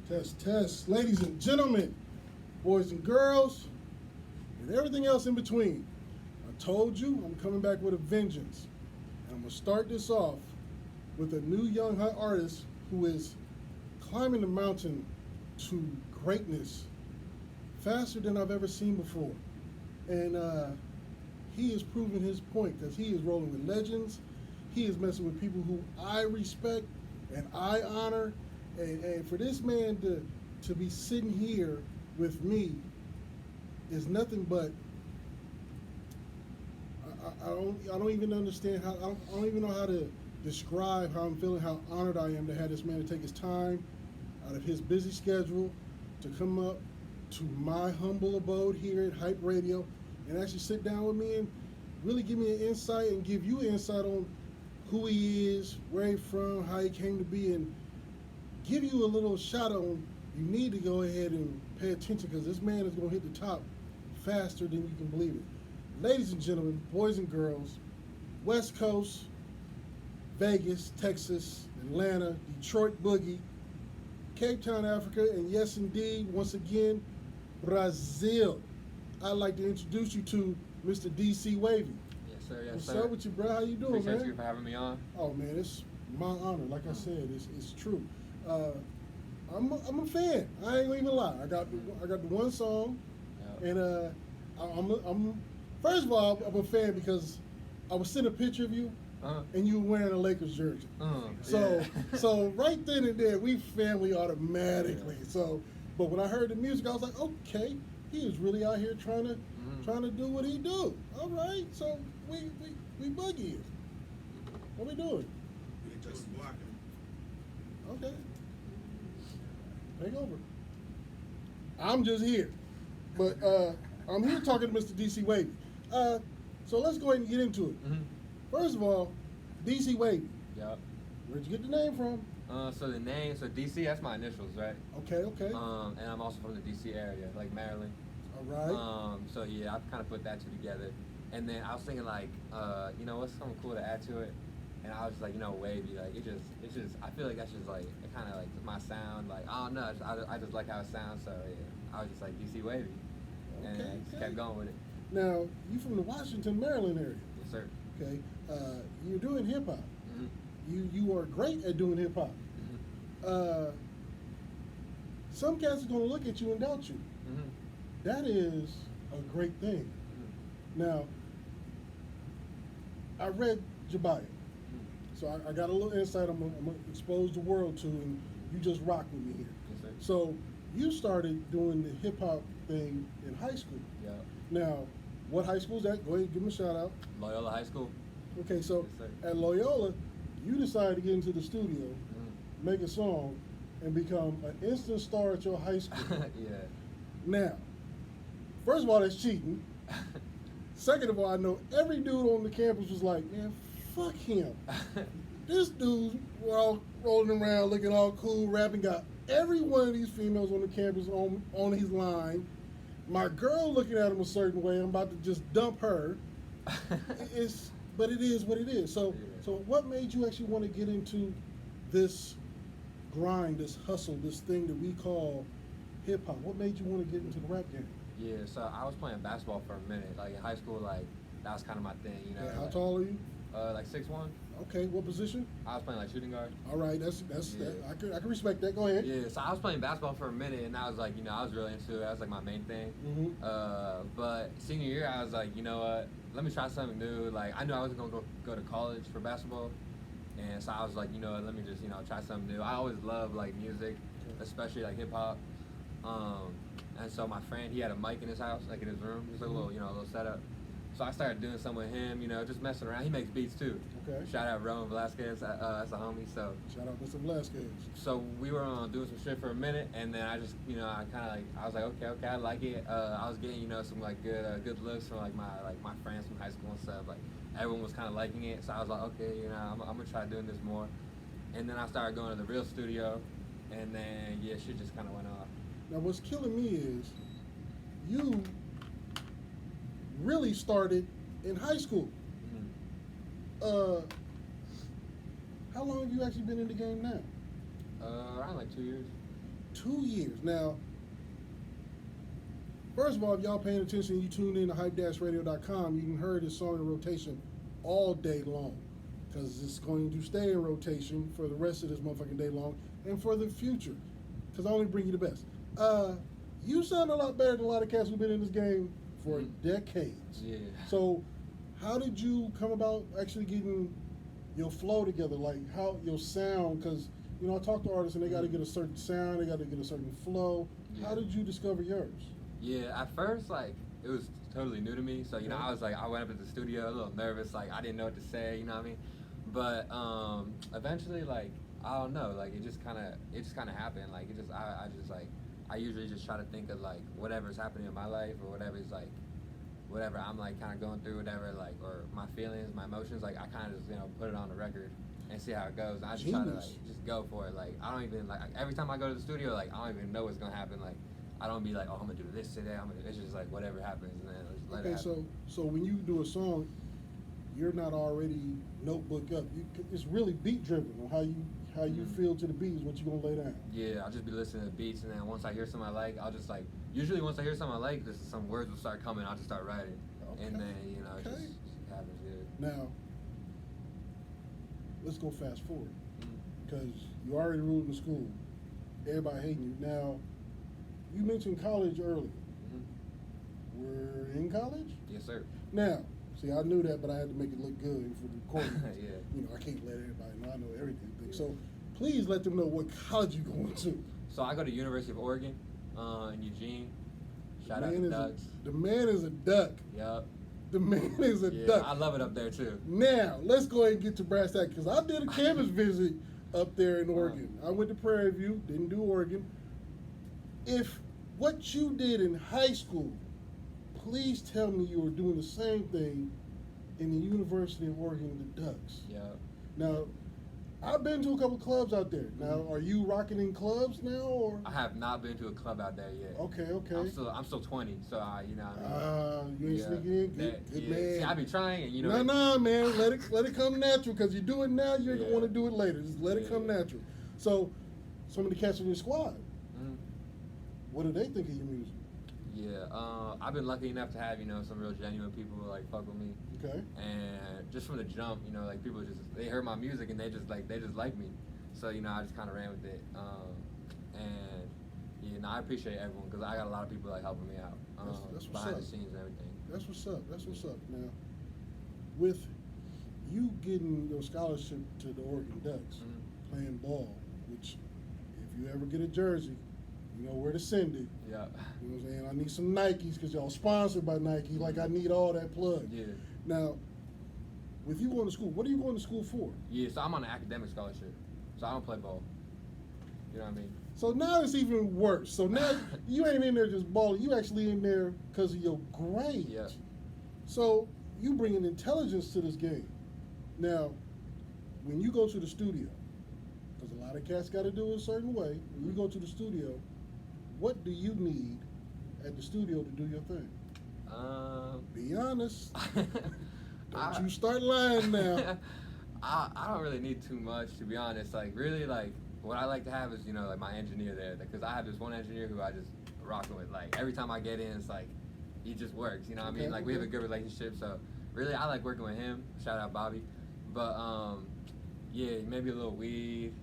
Test, test. Ladies and gentlemen, boys and girls, and everything else in between. I told you I'm coming back with a vengeance. And I'm going to start this off with a new young hot artist who is climbing the mountain to greatness faster than I've ever seen before. And he is proving his point because he is rolling with legends. He is messing with people who I respect and I honor. And for this man to be sitting here with me is nothing but I don't even understand how I don't even know how to describe how I'm feeling, how honored I am to have this man to take his time out of his busy schedule to come up to my humble abode here at Hype Radio and actually sit down with me and really give me an insight and give you insight on who he is, where he's from, how he came to be, and give you a little shot on you need to go ahead and pay attention because this man is going to hit the top faster than you can believe it. Ladies and gentlemen, boys and girls, West Coast, Vegas, Texas, Atlanta, Detroit Boogie, Cape Town, Africa, and yes indeed, once again, Brazil. I'd like to introduce you to Mr. DC WAVVY. Yes, sir. Yes, What's sir. up with you, bro? How you doing, Appreciate man? you for having me on. Oh man, it's my honor. Like I said, it's true. I'm a fan. I ain't gonna even lie. I got the one song, Yep. and I'm first of all I'm a fan because I was sent a picture of you, and you were wearing a Lakers jersey. So Yeah. so right then and there we family automatically. Yeah. So, but when I heard the music, I was like, okay, he is really out here trying to do what he do. All right, so we boogie it. What we doing? We just blocking. Okay. Take over. I'm just here. But I'm here talking to Mr. DC WAVVY. So let's go ahead and get into it. First of all, DC WAVVY. Yep. Where'd you get the name from? So the name, so DC, that's my initials, right? Okay, okay. And I'm also from the DC area, like Maryland. All right. So yeah, I kind of put that two together. And then I was thinking like, what's something cool to add to it? And I was just like, wavy, like it's just, I feel like that's just like, it kind of like my sound, like, I don't know, I just like how it sounds, so yeah, I was just like DC WAVVY, and Okay, just okay. kept going with it. Now, you from the Washington, Maryland area. Yes, sir. Okay. You're doing hip hop. Mm-hmm. You are great at doing hip hop. Mm-hmm. Some cats are gonna look at you and doubt you. Mm-hmm. That is a great thing. Mm-hmm. Now, I read your bio. So I got a little insight I'm gonna expose the world to, and you just rock with me here. Yes, sir. So you started doing the hip hop thing in high school. Yeah. Now, what high school is that? Go ahead, give them a shout out. Loyola High School. Okay, so Yes, sir. at Loyola, you decided to get into the studio, Mm-hmm. make a song, and become an instant star at your high school. Yeah. Now, first of all, that's cheating. Second of all, I know every dude on the campus was like, man, fuck him. This dude all rolling around looking all cool, rapping, got every one of these females on the campus on his line. My girl looking at him a certain way, I'm about to just dump her. But it is what it is. So, Yeah. so what made you actually want to get into this grind, this hustle, this thing that we call hip hop? What made you want to get into the rap game? Yeah, so I was playing basketball for a minute. Like in high school, like that was kind of my thing, Yeah, how like, tall are you? Like 6'1". Okay, what position? I was playing like shooting guard. All right, that's Yeah. that. I can respect that. Go ahead. Yeah, so I was playing basketball for a minute, and I was like, I was really into it. That was like my main thing. Mm-hmm. But senior year, I was like, you know what? Let me try something new. Like I knew I wasn't gonna go to college for basketball, and so I was like, you know what? Let me just try something new. I always loved like music, especially like hip hop. And so my friend, he had a mic in his house, like in his room, just a little, a little setup. So I started doing something with him, just messing around. He makes beats too. Okay. Shout out Roman Velasquez, that's a homie. So Shout out Mr. Velasquez. so we were doing some shit for a minute, and then I just, I kind of like, I was like, okay, I like it. I was getting, some like good looks from like my friends from high school and stuff. Like everyone was kind of liking it, so I was like, okay, I'm gonna try doing this more. And then I started going to the real studio, and then yeah, shit just kind of went off. Now, what's killing me is you really started in high school. Mm-hmm. How long have you actually been in the game now? Around like 2 years. 2 years. Now, first of all, if y'all paying attention, you tuned in to hype-radio.com, you can heard this song in rotation all day long. Because it's going to stay in rotation for the rest of this motherfucking day long and for the future. Because I only bring you the best. You sound a lot better than a lot of cats who've been in this game for decades. Yeah. So, how did you come about actually getting your flow together? Like, how your sound? Because, you know, I talk to artists and they got to get a certain sound, they got to get a certain flow. Yeah. How did you discover yours? Yeah, at first, like, it was totally new to me. So, you know, I was like, I went up to the studio a little nervous, like, I didn't know what to say, you know what I mean? But eventually, like, I don't know, like, it just kind of happened. Like, I usually just try to think of, like, whatever's happening in my life or whatever's, like, whatever I'm, like, kind of going through, whatever, like, or my feelings, my emotions, like, I kind of just, you know, put it on the record and see how it goes. I just try to, like, just go for it. Like, I don't even, like, every time I go to the studio, like, I don't even know what's going to happen. Like, I don't be like, oh, I'm going to do this today. It's just, like, whatever happens, and then just let it happen. So when you do a song, you're not already notebook up. It's really beat driven on how you feel to the beat is what you're gonna lay down. Yeah, I'll just be listening to beats, and then once I hear something I like, I'll just like. Usually, once I hear something I like, some words will start coming. I'll just start writing, and then you know, it just happens. Yeah. Now, let's go fast forward because you already ruled in school. Everybody hating you. Now, you mentioned college earlier. We're in college. Yes, sir. Now. See, I knew that, but I had to make it look good for the recording. Yeah. You know, I can't let everybody know I know everything. So please let them know what college you're going to. So I go to University of Oregon in Eugene. Shout out to Ducks. The man is a duck. Yup. The man is a duck. I love it up there too. Now, let's go ahead and get to brass tacks because I did a campus visit up there in Oregon. I went to Prairie View, didn't do Oregon. If what you did in high school, please tell me you were doing the same thing in the University of Oregon, the Ducks. Yeah. Now, I've been to a couple clubs out there. Now, are you rocking in clubs now, or? I have not been to a club out there yet. Okay. I'm still 20, so you know what I mean. You ain't sneaking in, good man. See, I be trying, and you know. No, man, let it come natural. Cause you do it now, you ain't gonna want to do it later. Just let it come natural. So, some of the cats in your squad, what do they think of your music? Yeah, I've been lucky enough to have, you know, some real genuine people like fuck with me. Okay. And just from the jump, you know, like people they heard my music and they just like me. So, you know, I just kind of ran with it. And yeah, no, I appreciate everyone because I got a lot of people like helping me out That's behind what's the scenes and everything. That's what's up. Now, with you getting your scholarship to the Oregon Ducks, playing ball, which if you ever get a jersey, you know where to send it. Yeah. You know what I'm saying? I need some Nikes because y'all sponsored by Nike. Like, I need all that plug. Yeah. Now, with you going to school, what are you going to school for? Yeah, so I'm on an academic scholarship. So I don't play ball. You know what I mean? So now it's even worse. So now you ain't in there just balling. You actually in there because of your grades. Yeah. So you bringing intelligence to this game. Now, when you go to the studio, because a lot of cats got to do it a certain way, when you go to the studio, what do you need at the studio to do your thing? Be honest. Don't you start lying now. I don't really need too much, to be honest. Like, really, like, what I like to have is, you know, like, my engineer there. Because I have this one engineer who I just rocking with. Like, every time I get in, it's like, he just works, you know what I mean? Like, we have a good relationship, so really, I like working with him. Shout out Bobby. But, yeah, maybe a little weed.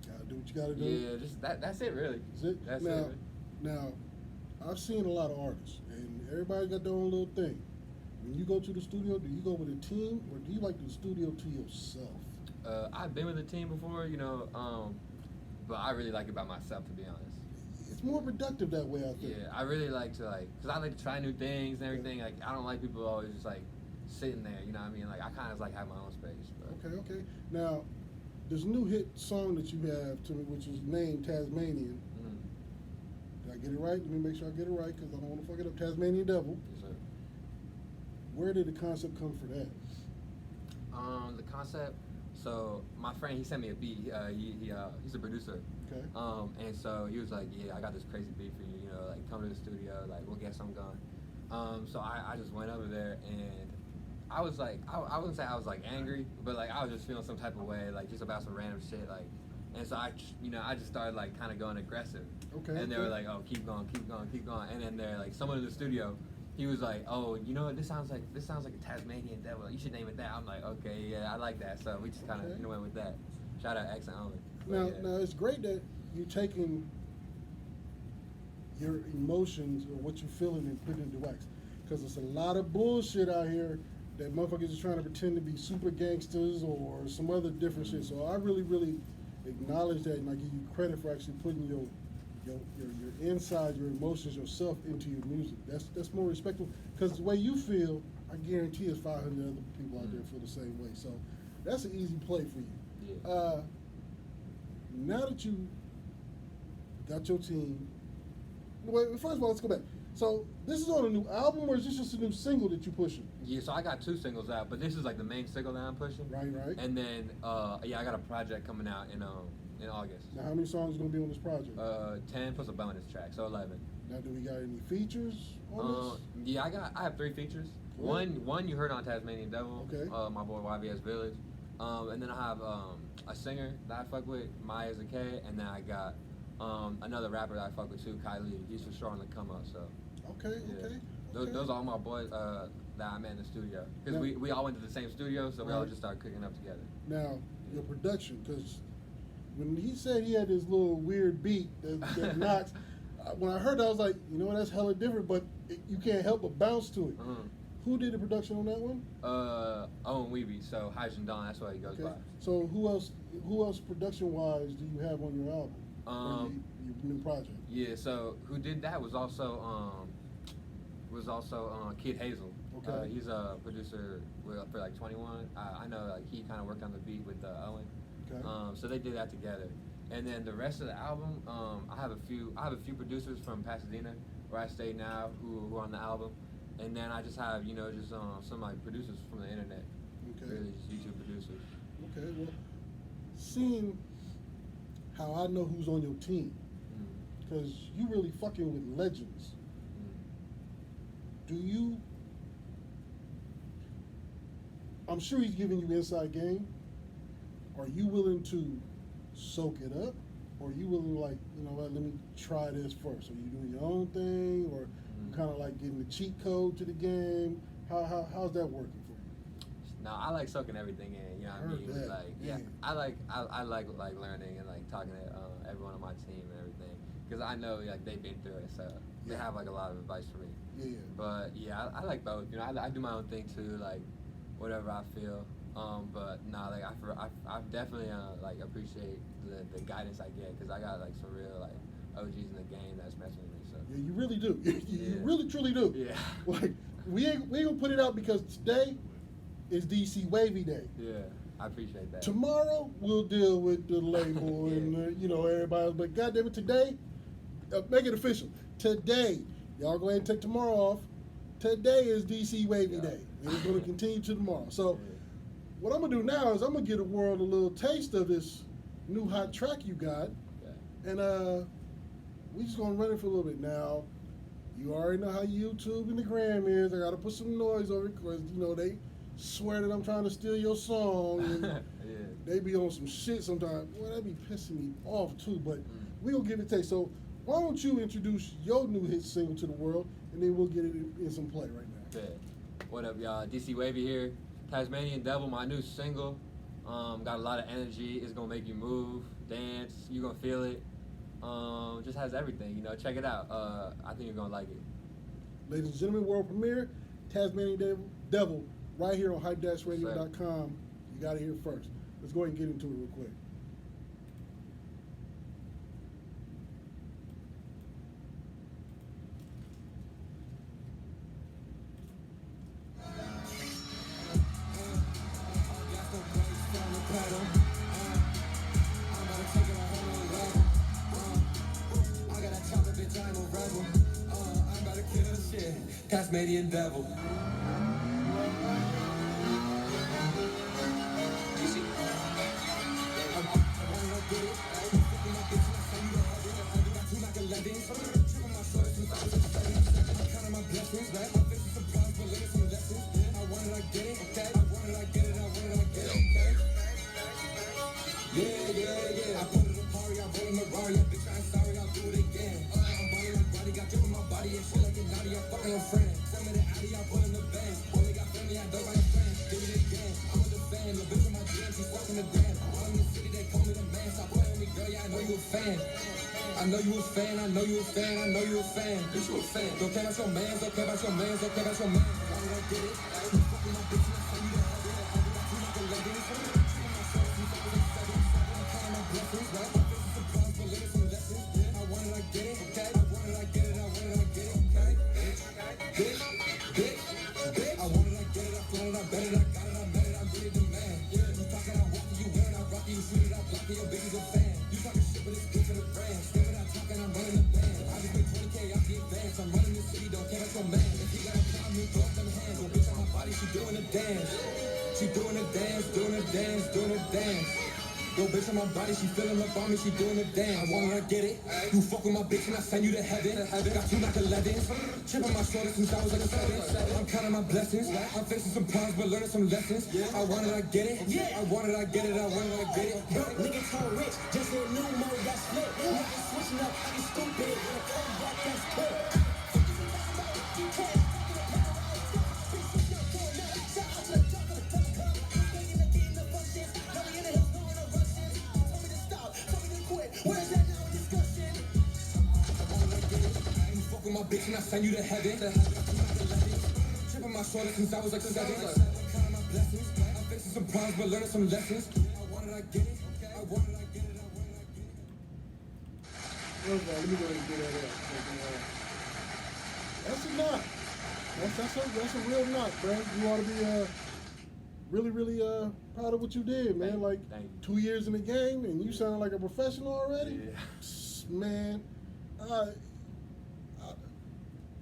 Gotta do what you gotta do. Yeah, just that's it, really. That's it. Now, I've seen a lot of artists, and everybody got their own little thing. When you go to the studio, do you go with a team, or do you like the studio to yourself? I've been with a team before, you know, but I really like it by myself, to be honest. It's more productive that way, I think. Yeah, I really like to, like, because I like to try new things and everything. Like, I don't like people always just, like, sitting there, you know what I mean? Like, I kind of, like, have my own space. But. Okay. Now, there's a new hit song that you have to me, which is named Tasmanian. Did I get it right? Let me make sure I get it right, because I don't want to fuck it up. Tasmanian Devil. Yes, sir. Where did the concept come for that? The concept, so my friend, he sent me a beat. He's a producer. Okay. And so he was like, yeah, I got this crazy beat for you, you know, like, come to the studio, like, we'll get something going. So I just went over there, and I was like, I wouldn't say I was, like, angry, but, like, I was just feeling some type of way, like, just about some random shit, like, And so I just started like kind of going aggressive. Okay. And they were like, oh, keep going, keep going, keep going. And then they're like, someone in the studio, he was like, oh, you know what? This sounds like a Tasmanian devil. You should name it that. I'm like, okay, yeah, I like that. So we just kind of went with that. Shout out Accent Only. Now it's great that you're taking your emotions or what you're feeling and putting it into wax. Because there's a lot of bullshit out here that motherfuckers are trying to pretend to be super gangsters or some other different shit. So I really, really acknowledge that, and I give you credit for actually putting your inside, your emotions, yourself into your music. That's more respectful. Because the way you feel, I guarantee there's 500 other people out there feel the same way. So that's an easy play for you. Yeah. Now that you got your team, wait, first of all, let's go back. So this is on a new album, or is this just a new single that you're pushing? Yeah, so I got 2 singles out, but this is like the main single that I'm pushing. Right. And then I got a project coming out in August. Now, how many songs are gonna be on this project? 10 plus a bonus track, so 11. Now, do we got any features on this? Yeah, I have 3 features. One you heard on Tasmanian Devil. Okay. My boy YVS Village. And then I have a singer that I fuck with, Maya Zakay, and then I got another rapper that I fuck with too, Kylie. He's for sure on the come up. So. Okay. Those are all my boys that I met in the studio. Because we all went to the same studio, so we all just started cooking up together. Now, your production, because when he said he had this little weird beat that knocks, when I heard that, I was like, you know what, that's hella different, but you can't help but bounce to it. Who did the production on that one? WAVVY, so Hydrogen Dawn, that's what he goes by. So who else production-wise do you have on your album? Your new project? Yeah, so who did that was also Kid Hazel. Okay. He's a producer for like 21. I know like he kind of worked on the beat with Owen. Okay. So they did that together. And then the rest of the album, I have a few producers from Pasadena where I stay now who are on the album. And then I just have some like producers from the internet. Okay. Really just YouTube producers. Okay. Well, seeing how I know who's on your team, because you really fucking with legends. I'm sure he's giving you inside game. Are you willing to soak it up? Or are you willing to, like, you know what, let me try this first? Are you doing your own thing? Or you kind of like getting the cheat code to the game? How's that working for you? No, I like soaking everything in, you know what I mean? That. Like, yeah, I like learning and like talking to everyone on my team and everything. Because I know like they've been through it, so they have like a lot of advice for me. Yeah. But yeah, I like both. You know, I do my own thing too, like whatever I feel. But nah, like I definitely like appreciate the guidance I get because I got like some real like OGs in the game that's messing with me. So Yeah, you really do. You really truly do. Yeah. Like we ain't gonna put it out because today is DC WAVVY Day. Yeah, I appreciate that. Tomorrow we'll deal with the label and everybody else. But goddamn it, today, make it official. Today, y'all go ahead and take tomorrow off. Today is DC WAVVY Day, and it's gonna continue to tomorrow. So, what I'm gonna do now is I'm gonna give the world a little taste of this new hot track you got, and we just gonna run it for a little bit now. You already know how YouTube and the gram is. I gotta put some noise over it because they swear that I'm trying to steal your song, and they be on some shit sometimes. Well, that be pissing me off too. But we gonna give it a taste. So why don't you introduce your new hit single to the world, and then we'll get it in some play right now. Yeah. What up, y'all? DC WAVVY here. Tasmanian Devil, my new single. Got a lot of energy. It's gonna make you move, dance. You gonna feel it. Just has everything. Check it out. I think you're gonna like it. Ladies and gentlemen, world premiere, Tasmanian Devil, right here on hype-radio.com. You got to hear it first. Let's go ahead and get into it real quick. Tasmanian Devil. Yeah. I know you a fan, I know you a fan, I know you a fan. Bitch, you a fan. Don't care about your mans, don't care about your mans, don't care about your mans. Why did I get it? You fucking my bitch and I say you the heaven. I do like you like a leggings. I'm counting my blessings, right? My face is surprised, but learning some lessons. I wanted, I get it, okay? I wanted, I get it, I wanted, I get it, okay? Bitch, bitch, bitch. I wanted, I get it, I feel it, I bet it, I got it, I met it, I'm really the man. You talking, I walk you, win it, I rock you, shoot it, I block it, your baby's a fan. You talking shit, but it's good for the brand. Still without talking, I'm running the band. I just made 20K off the advance. I'm running the city, don't care about your man. If you got a problem, throw up them hands. Your bitch on my body, she doing a dance. She doing a dance, doing a dance, doing a dance. Yo, bitch on my body, she feeling up on me, she doing a dance. I wanna get it. You fuck with my bitch and I send you to heaven. Got you like 11. Chip on my shoulder since I was like a 7. I'm counting my blessings. I'm facing some problems, but learning some lessons. I wanted, I get it. I wanted, I get it. I wanted, I get it. Nigga turn rich, just in new mode, that's split. Niggas switching up, acting stupid. In a cold black, that's quick. You fuck with my bitch and I send you to heaven. Chip on my shoulder since I was like 7. I'm counting my blessings. I'm facing some problems, but learning some lessons. I wanted, I get it. I wanted, I get it. I wanted, I get it. First of all, let me go ahead and get that up. That's a knock. That's a real knock, bro. You ought to be really proud of what you did, man. Like Thank you. 2 years in the game, and you sound like a professional already. Yeah. Man,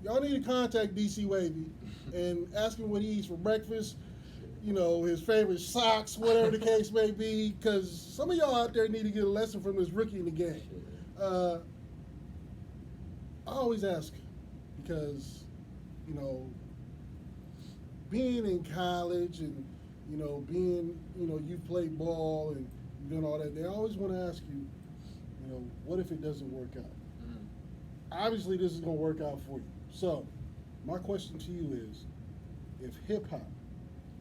y'all need to contact DC Wavy and ask him what he eats for breakfast. You know, his favorite socks, whatever the case may be, because some of y'all out there need to get a lesson from this rookie in the game. I always ask because, you know, being in college and, you know, you played ball and you doing all that, they always want to ask you, you know, what if it doesn't work out? Obviously, this is going to work out for you. So, my question to you is, if hip-hop,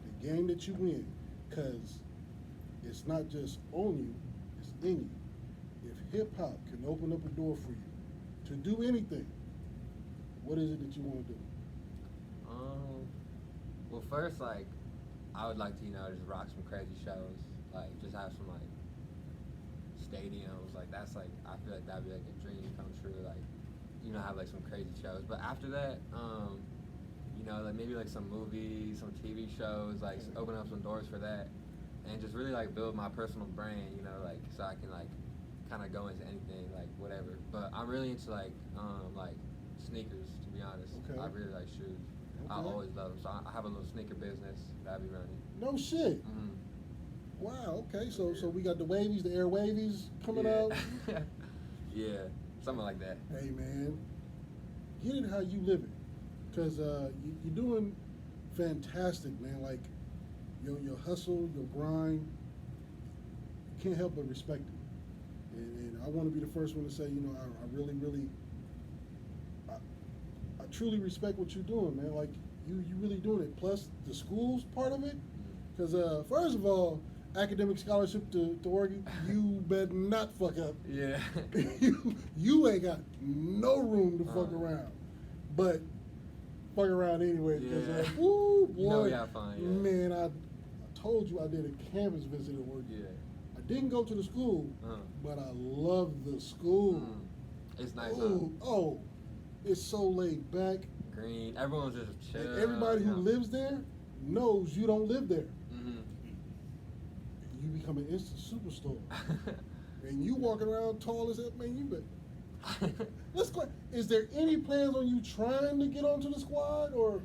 the game that you win, because it's not just on you, it's in you, if hip-hop can open up a door for you to do anything, what is it that you want to do? Well, first, like, I would like to, you know, just rock some crazy shows, like, just have some, like, stadiums, like, that's, like, I feel like that'd be, like, a dream come true, like, you know, have, like, some crazy shows. But after that, you know, like, maybe, like, some movies, some TV shows, like, open up some doors for that, and just really, like, build my personal brand, you know, like, so I can, like, kind of go into anything, like, whatever. But I'm really into, like, sneakers, to be honest. Okay. I really like shoes. I Okay. always love them. So I have a little sneaker business that I be running. No shit. Mm-hmm. Wow, okay. So we got the Wavies, the Air Wavies coming yeah. out. Yeah, something like that. Hey, man, get it how you live it. Because you're doing fantastic, man. Like, your hustle, your grind, you can't help but respect it. And I want to be the first one to say, you know, I really, I truly respect what you're doing, man. Like, you really doing it. Plus, the schools part of it. Because, first of all, academic scholarship to Oregon, you better not fuck up. Yeah. you ain't got no room to fuck around. But fuck around anyway. Because, Yeah. woo, boy. You know we have fun, yeah. Man, I told you I did a campus visit at Oregon. Yeah. I didn't go to the school, Uh-huh. but I love the school. It's nice. Oh, it's so laid back. Green. Everyone's just chill. And everybody who you know. lives there knows you don't live there. Mhm. You become an instant superstar. And you walking around tall as that, man, you bet. Let's go. Is there any plans on you trying to get onto the squad or?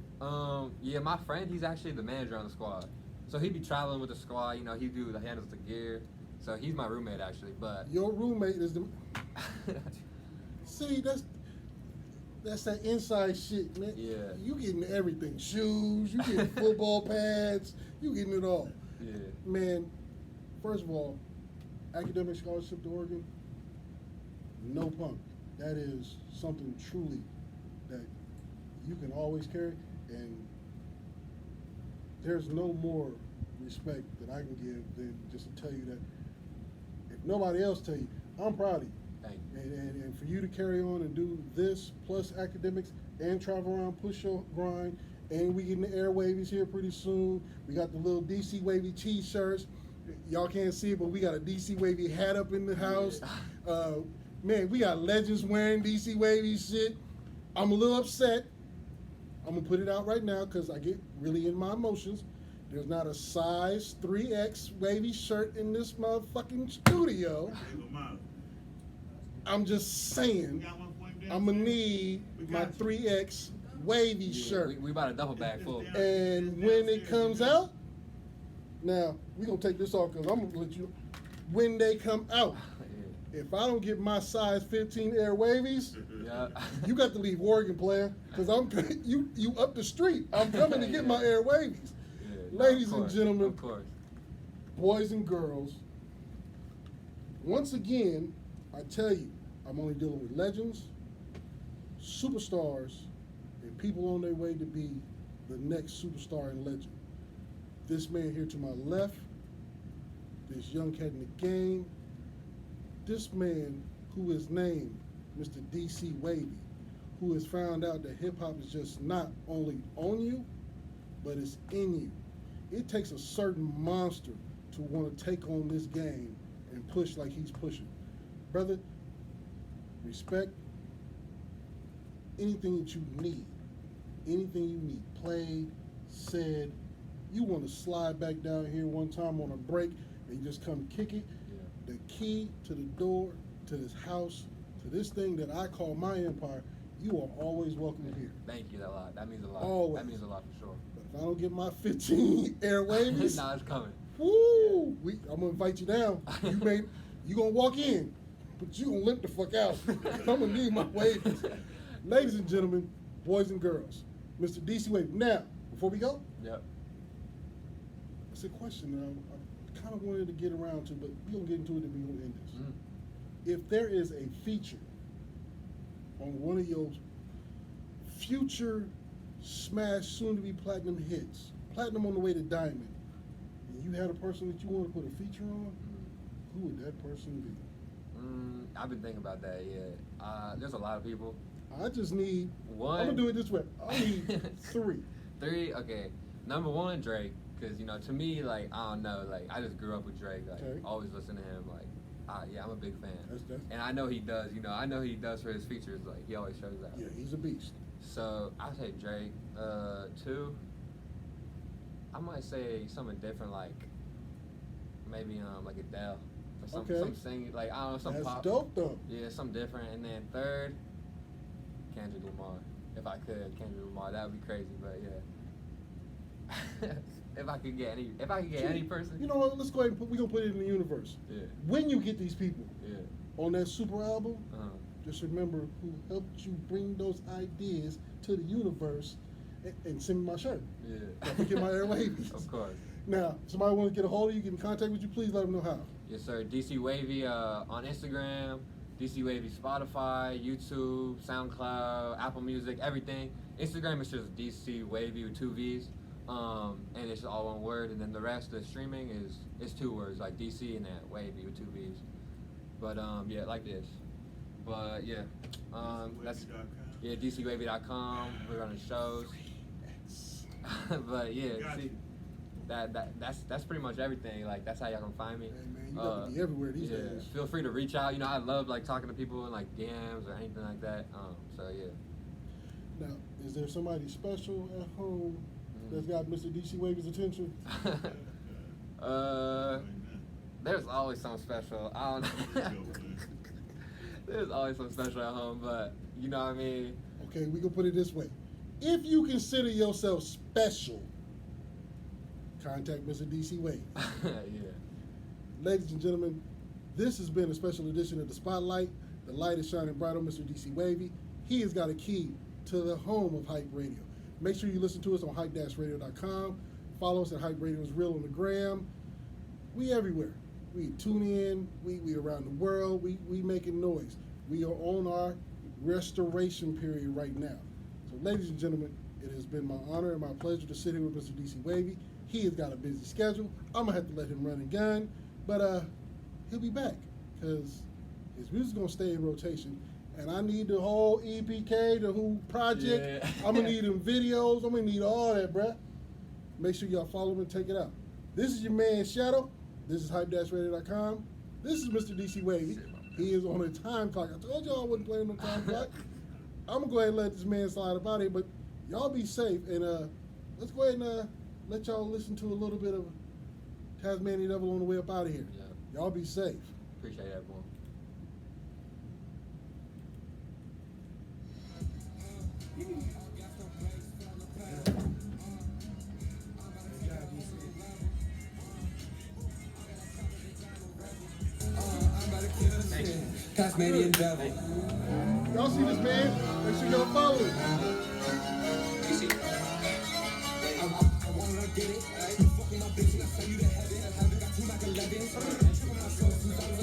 Yeah, my friend, he's actually the manager on the squad. So he'd be traveling with the squad, you know, he handles the gear. So he's my roommate actually, but Your roommate is the. See, that's that inside shit, man. Yeah. You getting everything. Shoes, you getting football pads, you getting it all. yeah. Man, first of all, academic scholarship to Oregon, no punk. That is something truly that you can always carry, and there's no more respect that I can give than just to tell you that if nobody else tell you, I'm proud of you. Thank you. And for you to carry on and do this plus academics and travel around, push your grind, and we getting the Air Wavies here pretty soon. We got the little DC Wavy t-shirts. Y'all can't see it, but we got a DC Wavy hat up in the house. Man, we got legends wearing DC Wavy shit. I'm a little upset. I'm gonna put it out right now because I get really in my emotions. There's not a size 3X Wavy shirt in this motherfucking studio. I'm just saying, I'm gonna need my 3X Wavy shirt. We bought a duffel bag full. And when it comes out, now we're gonna take this off because I'm gonna let you. When they come out, if I don't get my size 15 Air Wavies, Yeah. you got to leave Oregon, player, because you up the street. I'm coming to get my Air Wavies. Yeah, Ladies of and course, gentlemen, of course. boys and girls, once again, I tell you, I'm only dealing with legends, superstars, and people on their way to be the next superstar and legend. This man here to my left, this young cat in the game, this man who is named Mr. DC Wavy, who has found out that hip hop is just not only on you, but it's in you. It takes a certain monster to want to take on this game and push like he's pushing. Brother, respect. Anything that you need, played, said, you want to slide back down here one time on a break and you just come kick it. Yeah. The key to the door, to this house, to this thing that I call my empire, you are always welcome here. Thank you a lot. That means a lot. Always. That means a lot for sure. But if I don't get my 15 Air Wavies, Nah, it's coming. woo, I'm gonna invite you down. You gonna walk in, but you gonna limp the fuck out. I'm gonna need my Wavies. Ladies and gentlemen, boys and girls, Mr. DC Wavy. Now, before we go, Yep. it's a question that I kind of wanted to get around to, but we're gonna get into it and we're gonna end this. Mm. If there is a feature on one of your future smash, soon-to-be platinum hits, platinum on the way to diamond, and you had a person that you want to put a feature on, who would that person be? I've been thinking about that. Yeah. There's a lot of people. I just need One. I'm gonna do it this way. I need 3. 3. Okay. Number 1, Drake. Because to me, like, I don't know, like, I just grew up with Drake. Like, Okay. always listen to him. Like, yeah, I'm a big fan. That's And I know he does. I know he does for his features. Like, he always shows out. yeah, he's a beast. So I'll say Drake. 2. I might say something different, like maybe like Adele or Okay. some singing, like I don't know, some That's pop. dope though. Yeah, something different. And then 3rd, Kendrick Lamar. If I could, Kendrick Lamar, that would be crazy. But yeah, if I could get any person. You know what? Let's go ahead and we're gonna put it in the universe. Yeah. When you get these people Yeah. on that super album, Uh-huh. just remember who helped you bring those ideas to the universe and send me my shirt. Yeah. Don't forget my Air Wavies. Of course. Now, somebody want to get a hold of you, get in contact with you, please let them know how. Yes, sir. DC Wavy on Instagram, DC Wavy Spotify, YouTube, SoundCloud, Apple Music, everything. Instagram is just DC Wavy with 2 V's, and it's all one word. And then the rest, the streaming is 2 words, like DC and that Wavy with 2 V's. But yeah, like this. But yeah, that's DCWavy.com. We're running shows. But yeah, see. That's pretty much everything. Like that's how y'all can find me. Hey man, you got to be everywhere these days. Feel free to reach out. I love like talking to people in like DMs or anything like that. So yeah. Now, is there somebody special at home that's got Mr. DC Wavy's attention? There's always something special. I don't know. There's always something special at home, but you know what I mean. Okay, we can put it this way: if you consider yourself special, contact Mr. DC Wavy. Yeah. Ladies and gentlemen, this has been a special edition of The Spotlight. The light is shining bright on Mr. DC Wavy. He has got a key to the home of Hype Radio. Make sure you listen to us on hype-radio.com. Follow us at Hype Radio is Real on the gram. We everywhere. We tune in. We around the world. We making noise. We are on our restoration period right now. So, ladies and gentlemen, it has been my honor and my pleasure to sit here with Mr. DC Wavy. He has got a busy schedule. I'm gonna have to let him run and gun, but he'll be back because His music's gonna stay in rotation. And I need the whole EPK, the whole project. Yeah. I'm gonna need them videos. I'm gonna need all that, bruh. Make sure y'all follow him and take it out. This is your man Shadow. This is hype-radio.com. This is Mr. DC Wavy. He is on a time clock. I told y'all I wasn't playing no time clock. I'm gonna go ahead and let this man slide about here, but y'all be safe. And let's go ahead and let y'all listen to a little bit of Tasmanian Devil on the way up out of here. Yeah. Y'all be safe. Appreciate that, boy. Tasmanian devil. Y'all see this man? Make sure y'all follow him. I wanna get it. I ain't fucking my bitch and I send you to heaven.